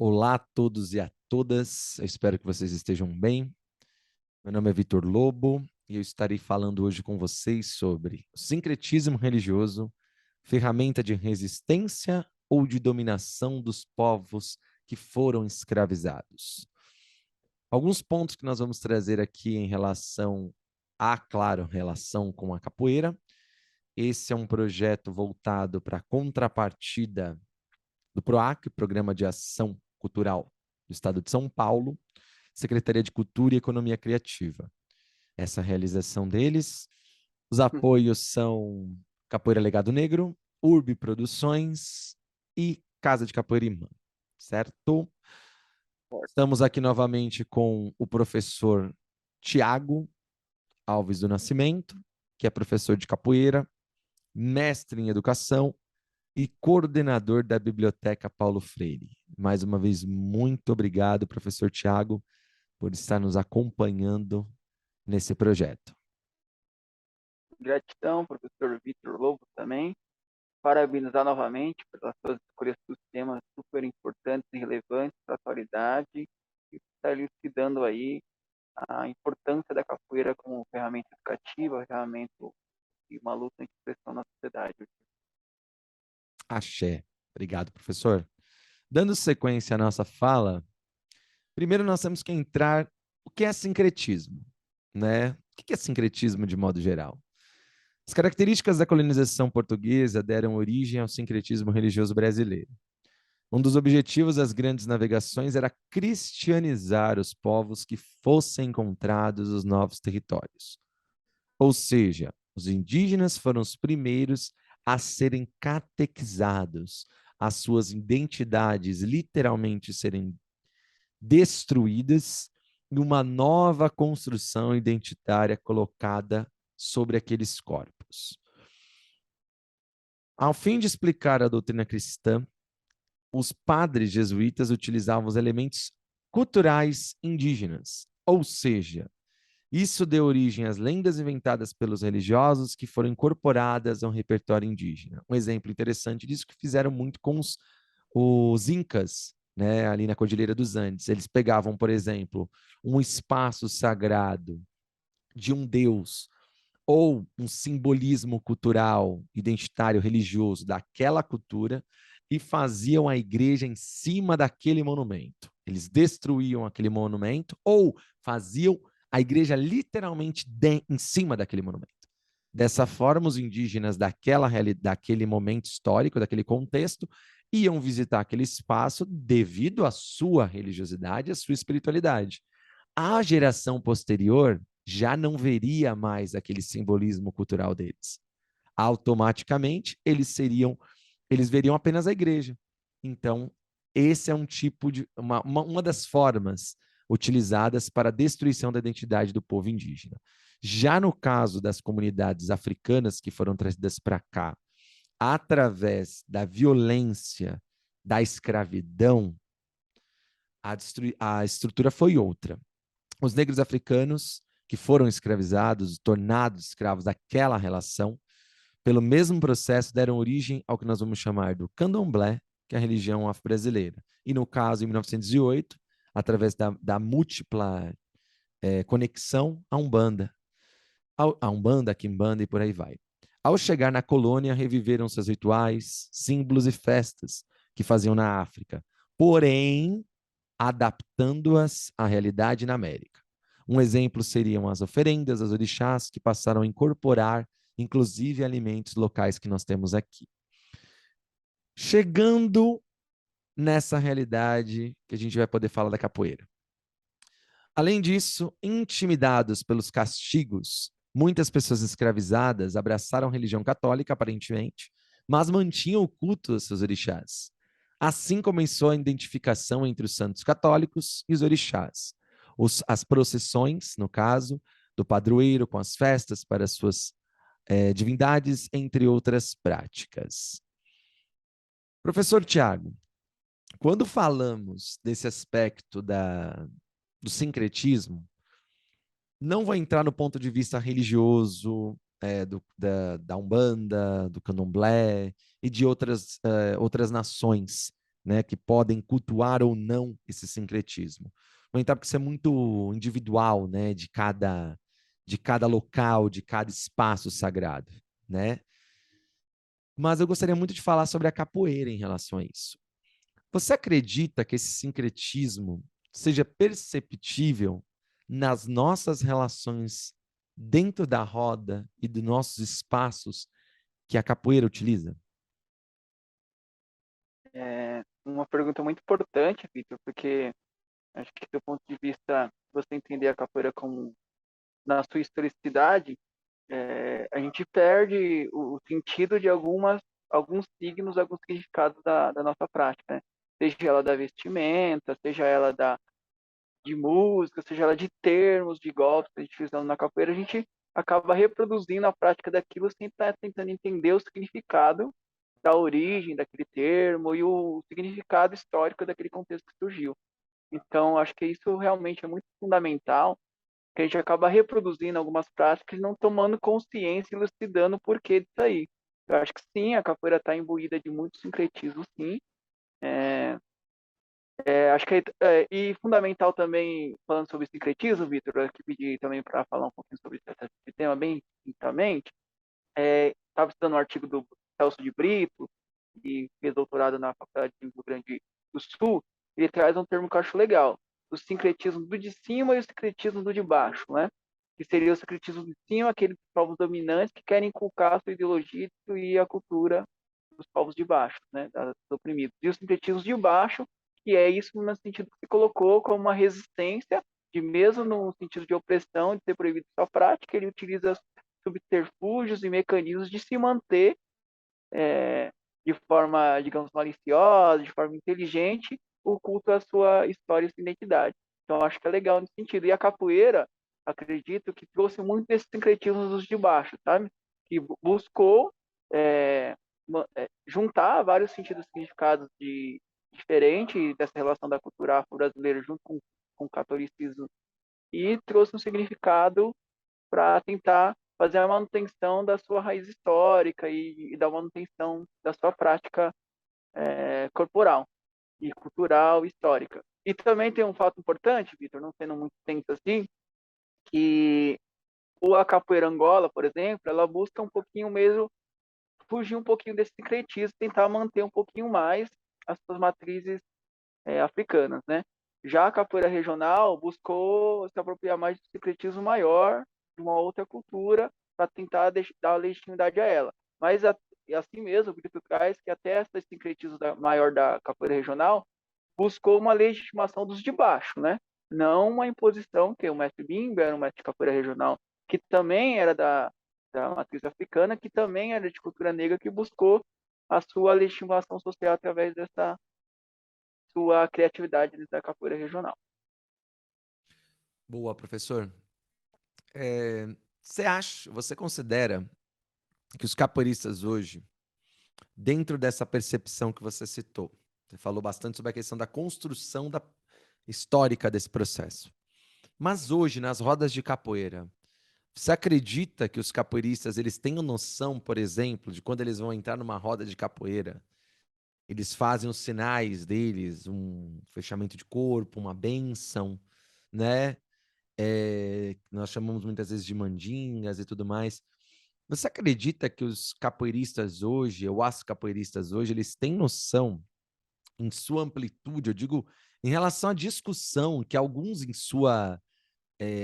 Olá a todos e a todas, eu espero que vocês estejam bem. Meu nome é Vitor Lobo e eu estarei falando hoje com vocês sobre o sincretismo religioso, ferramenta de resistência ou de dominação dos povos que foram escravizados. Alguns pontos que nós vamos trazer aqui em relação claro, relação com a capoeira. Esse é um projeto voltado para a contrapartida do PROAC, Programa de Ação Cultural do Estado de São Paulo, Secretaria de Cultura e Economia Criativa. Essa realização deles. Os apoios são Capoeira Legado Negro, Urbe Produções e Casa de Capoeira Imã, certo? Estamos aqui novamente com o professor Tiago Alves do Nascimento, que é professor de capoeira, mestre em educação e coordenador da Biblioteca Paulo Freire. Mais uma vez, muito obrigado, professor Tiago, por estar nos acompanhando nesse projeto. Gratidão, professor Vitor Lobo também. Parabenizar novamente pelas suas escolhas dos temas super importantes e relevantes para a atualidade e está elucidando aí a importância da capoeira como ferramenta educativa, ferramenta de uma luta de expressão na sociedade. Axé. Obrigado, professor. Dando sequência à nossa fala, primeiro nós temos que entrar o que é sincretismo, né? O que é sincretismo de modo geral? As características da colonização portuguesa deram origem ao sincretismo religioso brasileiro. Um dos objetivos das grandes navegações era cristianizar os povos que fossem encontrados nos novos territórios. Ou seja, os indígenas foram os primeiros a serem catequizados, as suas identidades literalmente serem destruídas e uma nova construção identitária colocada sobre aqueles corpos. Ao fim de explicar a doutrina cristã, os padres jesuítas utilizavam os elementos culturais indígenas, ou seja, isso deu origem às lendas inventadas pelos religiosos que foram incorporadas ao repertório indígena. Um exemplo interessante disso que fizeram muito com os incas, né, ali na Cordilheira dos Andes. Eles pegavam, por exemplo, um espaço sagrado de um deus ou um simbolismo cultural, identitário, religioso daquela cultura e faziam a igreja em cima daquele monumento. Eles destruíam aquele monumento ou faziam a igreja literalmente em cima daquele monumento. Dessa forma, os indígenas daquele momento histórico, daquele contexto, iam visitar aquele espaço devido à sua religiosidade, à sua espiritualidade. A geração posterior já não veria mais aquele simbolismo cultural deles. Automaticamente, eles veriam apenas a igreja. Então, esse é um tipo de uma das formas utilizadas para a destruição da identidade do povo indígena. Já no caso das comunidades africanas que foram trazidas para cá através da violência da escravidão, a estrutura foi outra. Os negros africanos que foram escravizados, tornados escravos daquela relação, pelo mesmo processo deram origem ao que nós vamos chamar do candomblé, que é a religião afro-brasileira. E no caso, em 1908, através da múltipla conexão, a Umbanda. A Umbanda, a Quimbanda e por aí vai. Ao chegar na colônia, reviveram seus rituais, símbolos e festas que faziam na África, porém, adaptando-as à realidade na América. Um exemplo seriam as oferendas, as orixás, que passaram a incorporar, inclusive, alimentos locais que nós temos aqui. Chegando nessa realidade que a gente vai poder falar da capoeira. Além disso, intimidados pelos castigos, muitas pessoas escravizadas abraçaram a religião católica, aparentemente, mas mantinham o culto aos seus orixás. Assim começou a identificação entre os santos católicos e os orixás. As procissões, no caso, do padroeiro com as festas para as suas divindades, entre outras práticas. Professor Tiago, quando falamos desse aspecto do sincretismo, não vou entrar no ponto de vista religioso da Umbanda, do Candomblé e de outras nações né, que podem cultuar ou não esse sincretismo. Vou entrar porque isso é muito individual, né, de cada local, de cada espaço sagrado, né? Mas eu gostaria muito de falar sobre a capoeira em relação a isso. Você acredita que esse sincretismo seja perceptível nas nossas relações dentro da roda e dos nossos espaços que a capoeira utiliza? É uma pergunta muito importante, Vitor, porque acho que do ponto de vista você entender a capoeira como na sua historicidade, a gente perde o sentido de alguns signos, alguns significados da nossa prática, né? Seja ela da vestimenta, seja ela de música, seja ela de termos, de golpes que a gente usa na capoeira, a gente acaba reproduzindo a prática daquilo sem estar tentando entender o significado da origem daquele termo e o significado histórico daquele contexto que surgiu. Então, acho que isso realmente é muito fundamental, que a gente acaba reproduzindo algumas práticas e não tomando consciência e elucidando o porquê disso aí. Eu acho que sim, a capoeira está imbuída de muito sincretismo, sim. Acho que e fundamental também, falando sobre sincretismo, Vitor, eu que pedi também para falar um pouquinho sobre esse tema bem sucintamente. Estava estudando um artigo do Celso de Brito, que fez doutorado na Faculdade do Rio Grande do Sul. Ele traz um termo que eu acho legal: o sincretismo do de cima e o sincretismo do de baixo, né? Que seria o sincretismo de cima, aqueles povos dominantes que querem inculcar a sua ideologia e a cultura dos povos de baixo, né? Dos oprimidos. E o sincretismo de baixo, que é isso no sentido que se colocou como uma resistência, de mesmo no sentido de opressão, de ser proibido sua prática, ele utiliza subterfúgios e mecanismos de se manter de forma, digamos, maliciosa, de forma inteligente, o culto à sua história e sua identidade. Então, acho que é legal nesse sentido. E a capoeira, acredito que trouxe muito desse sincretismo dos de baixo, sabe? Que buscou juntar vários sentidos e significados diferentes dessa relação da cultura afro-brasileira junto com o catolicismo e trouxe um significado para tentar fazer a manutenção da sua raiz histórica e da manutenção da sua prática corporal e cultural histórica. E também tem um fato importante, Vitor, não sendo muito tenso assim, que a capoeira Angola, por exemplo, ela busca um pouquinho mesmo fugir um pouquinho desse sincretismo, tentar manter um pouquinho mais as suas matrizes africanas, né? Já a capoeira regional buscou se apropriar mais do secretismo maior de uma outra cultura para tentar dar legitimidade a ela. Mas assim mesmo, o Brito traz que até esse sincretismo maior da capoeira regional buscou uma legitimação dos de baixo, né? Não uma imposição, que o mestre Bimba era um mestre de capoeira regional, que também era da matriz africana, que também era de cultura negra, que buscou a sua legitimação social através dessa sua criatividade da capoeira regional. Boa, professor. Você considera que os capoeiristas hoje, dentro dessa percepção que você citou, você falou bastante sobre a questão da construção histórica desse processo. Mas hoje, nas rodas de capoeira, você acredita que os capoeiristas eles tenham noção, por exemplo, de quando eles vão entrar numa roda de capoeira, eles fazem os sinais deles, um fechamento de corpo, uma bênção, né? Nós chamamos muitas vezes de mandingas e tudo mais. Você acredita que os capoeiristas hoje, ou as capoeiristas hoje, eles têm noção, em sua amplitude, eu digo, em relação à discussão, que alguns em sua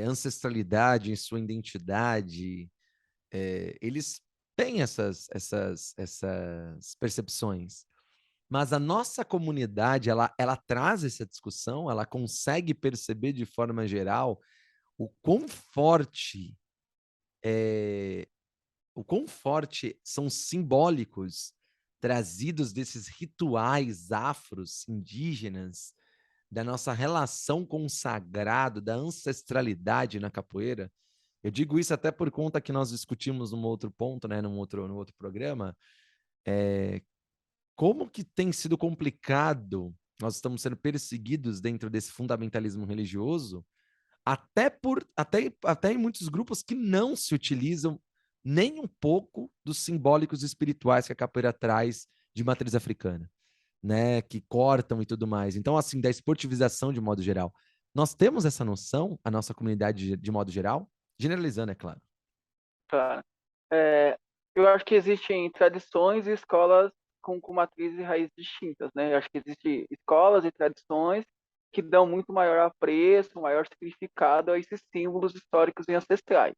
ancestralidade, em sua identidade, eles têm essas percepções. Mas a nossa comunidade, ela traz essa discussão, ela consegue perceber de forma geral o quão forte é, o quão forte são simbólicos trazidos desses rituais afros, indígenas, da nossa relação com o sagrado, da ancestralidade na capoeira. Eu digo isso até por conta que nós discutimos num outro ponto, né, no outro programa, como que tem sido complicado, nós estamos sendo perseguidos dentro desse fundamentalismo religioso, até em muitos grupos que não se utilizam nem um pouco dos simbólicos espirituais que a capoeira traz de matriz africana, né, que cortam e tudo mais. Então, assim, da esportivização de modo geral. Nós temos essa noção, a nossa comunidade de modo geral? Generalizando, é claro. Claro. É, eu acho que existem tradições e escolas com matrizes e raízes distintas, né? Eu acho que existem escolas e tradições que dão muito maior apreço, maior significado a esses símbolos históricos e ancestrais,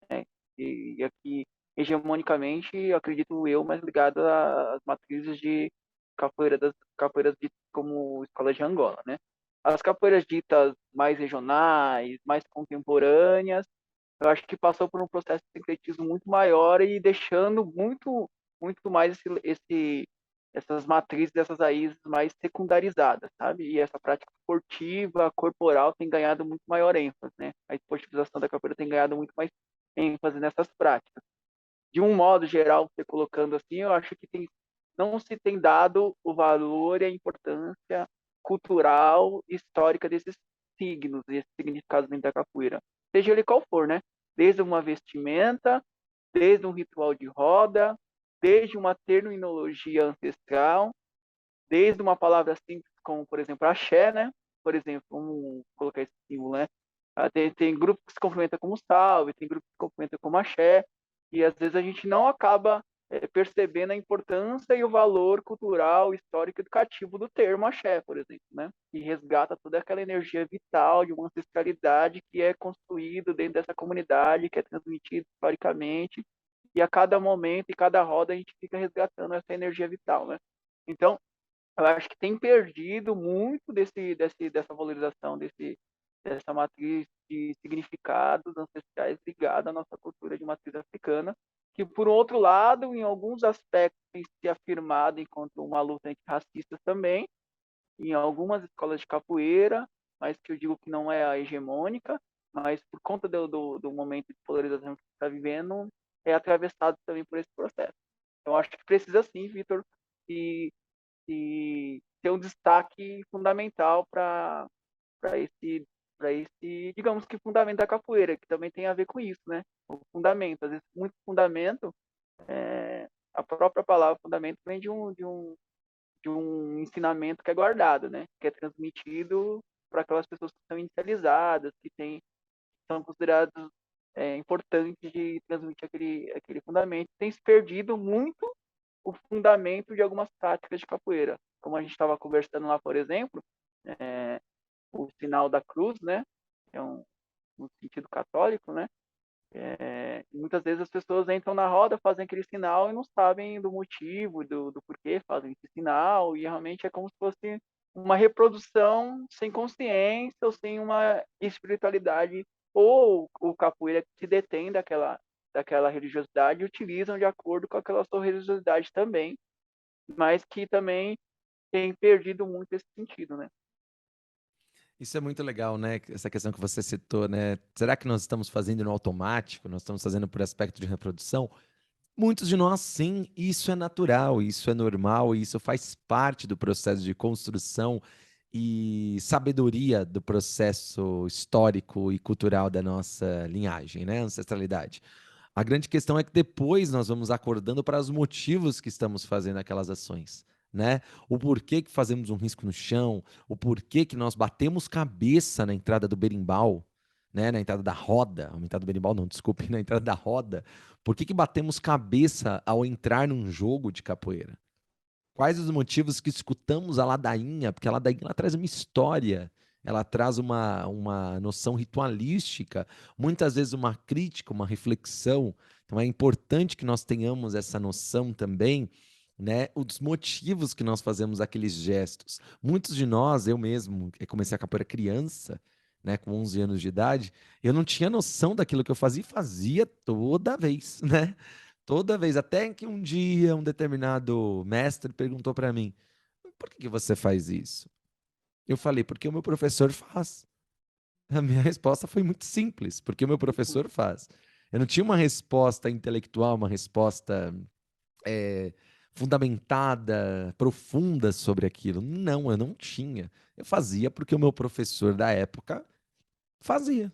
né? E aqui, hegemonicamente, eu acredito eu, mais ligado às matrizes de capoeira das capoeiras ditas como escola de Angola, né? As capoeiras ditas mais regionais, mais contemporâneas, eu acho que passou por um processo de sincretismo muito maior e deixando muito mais essas matrizes, essas raízes mais secundarizadas, sabe? E essa prática esportiva, corporal, tem ganhado muito maior ênfase, né? A esportivização da capoeira tem ganhado muito mais ênfase nessas práticas. De um modo geral, você colocando assim, eu acho que não se tem dado o valor e a importância cultural, histórica desses signos, desses significados dentro da capoeira, seja ele qual for, né? Desde uma vestimenta, desde um ritual de roda, desde uma terminologia ancestral, desde uma palavra simples como, por exemplo, axé, né? Por exemplo, vamos colocar esse símbolo, né? Tem grupos que se cumprimentam como salve, tem grupos que se cumprimentam como axé, e às vezes a gente não acaba percebendo a importância e o valor cultural, histórico e educativo do termo axé, por exemplo, né? Que resgata toda aquela energia vital de uma ancestralidade que é construído dentro dessa comunidade, que é transmitido historicamente, e a cada momento e cada roda a gente fica resgatando essa energia vital, né? Então, eu acho que tem perdido muito dessa valorização, dessa matriz de significados ancestrais ligada à nossa cultura de matriz africana, que, por outro lado, em alguns aspectos tem se afirmado enquanto uma luta antirracista também, em algumas escolas de capoeira, mas que eu digo que não é a hegemônica, mas por conta do momento de polarização que está vivendo, é atravessado também por esse processo. Então, acho que precisa sim, Vitor, e ter um destaque fundamental para esse, digamos que fundamento da capoeira, que também tem a ver com isso, né? O fundamento, às vezes muito fundamento, a própria palavra fundamento vem de um ensinamento que é guardado, né? Que é transmitido para aquelas pessoas que são inicializadas, são considerados importantes de transmitir aquele fundamento. Tem se perdido muito o fundamento de algumas práticas de capoeira. Como a gente estava conversando lá, por exemplo, o sinal da cruz, né? É um sentido católico, né? Muitas vezes as pessoas entram na roda, fazem aquele sinal e não sabem do motivo, do porquê fazem esse sinal, e realmente é como se fosse uma reprodução sem consciência ou sem uma espiritualidade, ou o capoeira que se detém daquela religiosidade e utilizam de acordo com aquela sua religiosidade também, mas que também tem perdido muito esse sentido, né? Isso é muito legal, né? Essa questão que você citou, né? Será que nós estamos fazendo no automático? Nós estamos fazendo por aspecto de reprodução? Muitos de nós, sim, isso é natural, isso é normal, isso faz parte do processo de construção e sabedoria do processo histórico e cultural da nossa linhagem, né? Ancestralidade. A grande questão é que depois nós vamos acordando para os motivos que estamos fazendo aquelas ações, né? O porquê que fazemos um risco no chão, o porquê que nós batemos cabeça na entrada do berimbau, né? Na entrada da roda, na entrada do berimbau não, desculpe, na entrada da roda. Por que que batemos cabeça ao entrar num jogo de capoeira? Quais os motivos que escutamos a ladainha? Porque a ladainha ela traz uma história, ela traz uma noção ritualística, muitas vezes uma crítica, uma reflexão. Então é importante que nós tenhamos essa noção também, né, os motivos que nós fazemos aqueles gestos. Muitos de nós, eu mesmo, eu comecei a capoeira criança, né, com 11 anos de idade, eu não tinha noção daquilo que eu fazia e fazia toda vez, né? Toda vez, até que um dia um determinado mestre perguntou para mim: por que que você faz isso? Eu falei: porque o meu professor faz. A minha resposta foi muito simples: porque o meu professor faz. Eu não tinha uma resposta intelectual, uma resposta eh, fundamentada, profunda sobre aquilo. Não, eu não tinha. Eu fazia porque o meu professor da época fazia.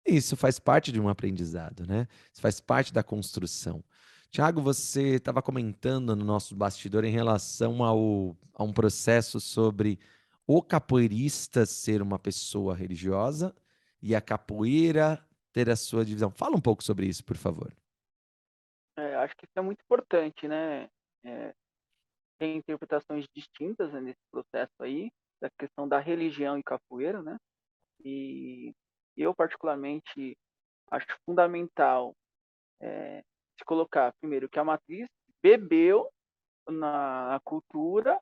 Isso faz parte de um aprendizado, né? Isso faz parte da construção. Tiago, você estava comentando no nosso bastidor em relação a um processo sobre o capoeirista ser uma pessoa religiosa e a capoeira ter a sua divisão. Fala um pouco sobre isso, por favor. Acho que isso é muito importante, né? É, tem interpretações distintas, né, nesse processo aí, da questão da religião e capoeira, né? E eu, particularmente, acho fundamental se colocar, primeiro, que a matriz bebeu na cultura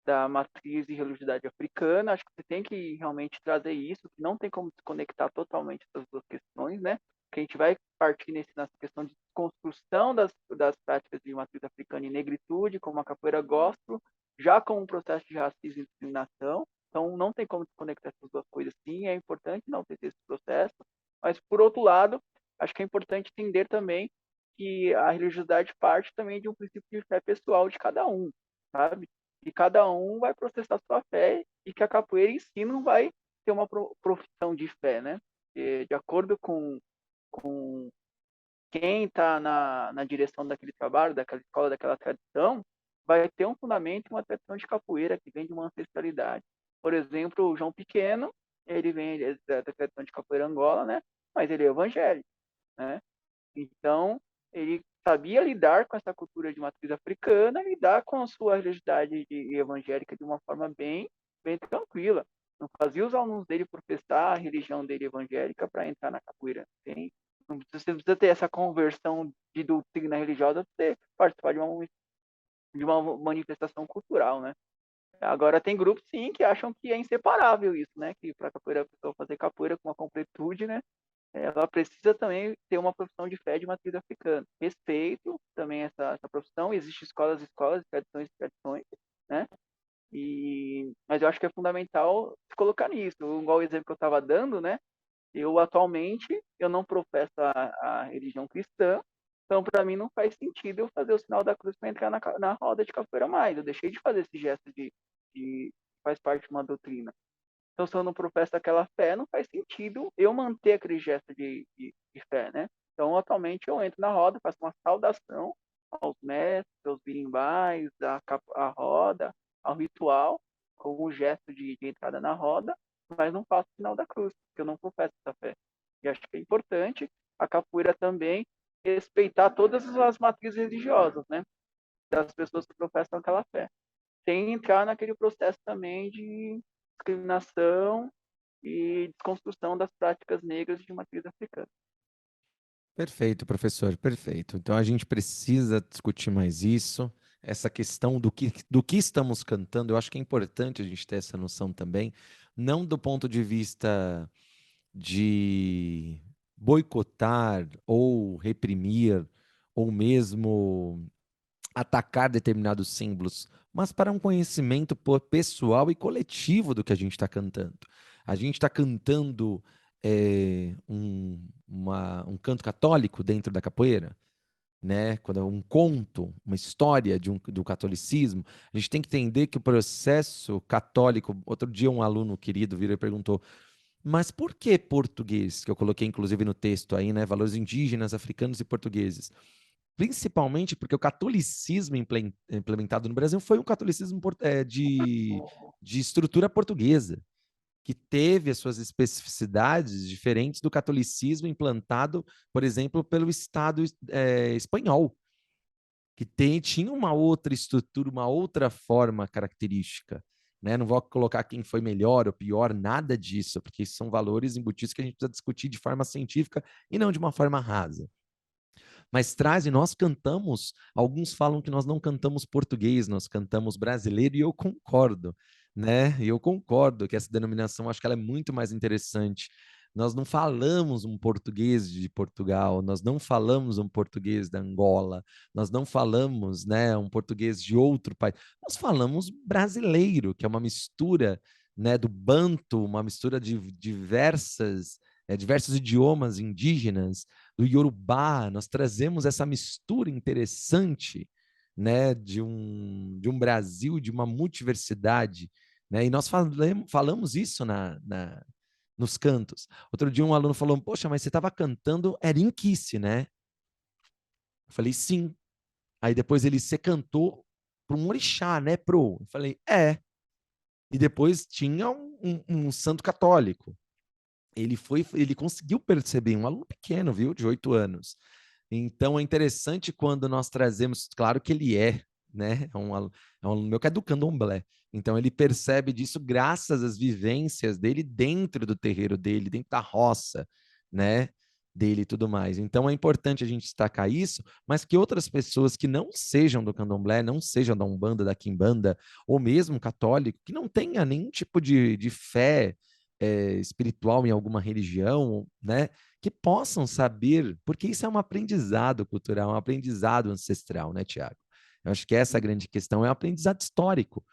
da matriz e religiosidade africana. Acho que você tem que realmente trazer isso, que não tem como desconectar totalmente essas duas questões, né? Que a gente vai partir nessa questão de construção das práticas de matriz africana e negritude, como a capoeira gospel, já como um processo de racismo e discriminação. Então, não tem como desconectar essas duas coisas, sim. É importante não ter esse processo, mas, por outro lado, acho que é importante entender também que a religiosidade parte também de um princípio de fé pessoal de cada um, sabe? E cada um vai processar sua fé e que a capoeira em si não vai ter uma profissão de fé, né? E, de acordo com quem está na direção daquele trabalho, daquela escola, daquela tradição, vai ter um fundamento e uma tradição de capoeira que vem de uma ancestralidade. Por exemplo, o João Pequeno, ele vem da tradição de capoeira Angola, né? Mas ele é evangélico, né? Então, ele sabia lidar com essa cultura de matriz africana, lidar com a sua religiosidade evangélica de uma forma bem tranquila. Não fazia os alunos dele professar a religião dele evangélica para entrar na capoeira. Você precisa ter essa conversão de doutrina religiosa para você participar de uma manifestação cultural, né? Agora, tem grupos, sim, que acham que é inseparável isso, né? Que para a pessoa fazer capoeira com uma completude, né? Ela precisa também ter uma profissão de fé de matriz africana. Respeito também essa profissão. Existem escolas, tradições, tradições, né? Mas eu acho que é fundamental se colocar nisso. Igual o exemplo que eu estava dando, né? Eu não professo a religião cristã, então para mim não faz sentido eu fazer o sinal da cruz para entrar na roda de capoeira mais. Eu deixei de fazer esse gesto de faz parte de uma doutrina. Então, se eu não professo aquela fé, não faz sentido eu manter aquele gesto de fé, né? Então, atualmente, eu entro na roda, faço uma saudação aos mestres, aos birimbais, à roda, ao ritual, como um gesto de entrada na roda, mas não faço o sinal da cruz, porque eu não professo essa fé. E acho que é importante a capoeira também respeitar todas as matrizes religiosas, né? Das pessoas que professam aquela fé, sem entrar naquele processo também de discriminação e desconstrução das práticas negras de matriz africana. Perfeito, professor, perfeito. Então a gente precisa discutir mais isso, essa questão do que estamos cantando. Eu acho que é importante a gente ter essa noção também, não do ponto de vista de boicotar ou reprimir, ou mesmo atacar determinados símbolos, mas para um conhecimento pessoal e coletivo do que a gente está cantando. A gente está cantando um canto católico dentro da capoeira, né? Quando é um conto, uma história do catolicismo, a gente tem que entender que o processo católico. Outro dia, um aluno querido virou e perguntou: mas por que português? Que eu coloquei inclusive no texto aí, né? Valores indígenas, africanos e portugueses. Principalmente porque o catolicismo implementado no Brasil foi um catolicismo de estrutura portuguesa, que teve as suas especificidades diferentes do catolicismo implantado, por exemplo, pelo Estado espanhol, que tinha uma outra estrutura, uma outra forma característica. Né? Não vou colocar quem foi melhor ou pior, nada disso, porque são valores embutidos que a gente precisa discutir de forma científica e não de uma forma rasa. Mas traz, e nós cantamos, alguns falam que nós não cantamos português, nós cantamos brasileiro, e eu concordo, né? E eu concordo que essa denominação, acho que ela é muito mais interessante. Nós não falamos um português de Portugal, nós não falamos um português da Angola, nós não falamos, né, um português de outro país. Nós falamos brasileiro, que é uma mistura, né, do banto, uma mistura de diversos idiomas indígenas, do Yorubá. Nós trazemos essa mistura interessante, né, de um Brasil, de uma multiversidade, né, e nós falamos isso nos cantos. Outro dia um aluno falou: poxa, mas você estava cantando Erinquice, né? Eu falei, sim. Aí depois ele se cantou para um orixá, né, pro? Eu falei, é. E depois tinha um santo católico. Ele conseguiu perceber, um aluno pequeno, viu, de 8 anos. Então é interessante quando nós trazemos, claro que ele né? É um aluno meu que é do candomblé. Então ele percebe disso graças às vivências dele dentro do terreiro dele, dentro da roça, né? Dele e tudo mais. Então é importante a gente destacar isso, mas que outras pessoas que não sejam do candomblé, não sejam da Umbanda, da Quimbanda, ou mesmo católico, que não tenha nenhum tipo de fé espiritual em alguma religião, né? Que possam saber, porque isso é um aprendizado cultural, um aprendizado ancestral, né, Tiago? Eu acho que essa é a grande questão, é um aprendizado histórico.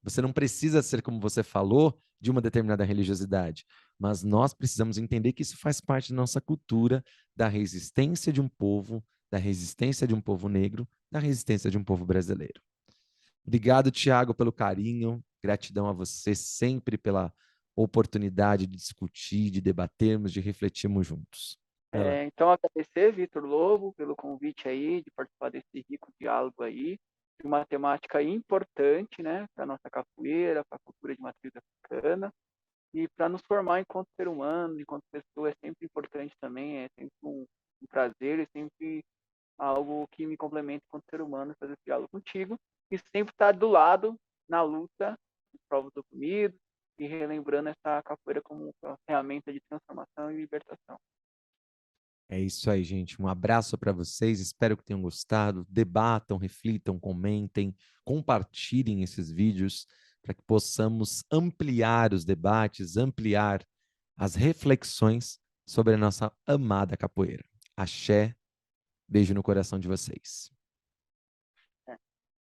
Você não precisa ser, como você falou, de uma determinada religiosidade, mas nós precisamos entender que isso faz parte da nossa cultura, da resistência de um povo, da resistência de um povo negro, da resistência de um povo brasileiro. Obrigado, Tiago, pelo carinho. Gratidão a você sempre pela oportunidade de discutir, de debatermos, de refletirmos juntos. Vai lá. Então, agradecer, Vitor Lobo, pelo convite aí, de participar desse rico diálogo aí, de uma temática importante, né, para a nossa capoeira, para a cultura de matriz africana, e para nos formar enquanto ser humano, enquanto pessoa, é sempre importante também, é sempre um prazer, é sempre algo que me complementa enquanto ser humano, fazer esse diálogo contigo, e sempre estar do lado, na luta, dos povos oprimidos, e relembrando essa capoeira como uma ferramenta de transformação e libertação. É isso aí, gente. Um abraço para vocês. Espero que tenham gostado. Debatam, reflitam, comentem, compartilhem esses vídeos para que possamos ampliar os debates, ampliar as reflexões sobre a nossa amada capoeira. Axé, beijo no coração de vocês.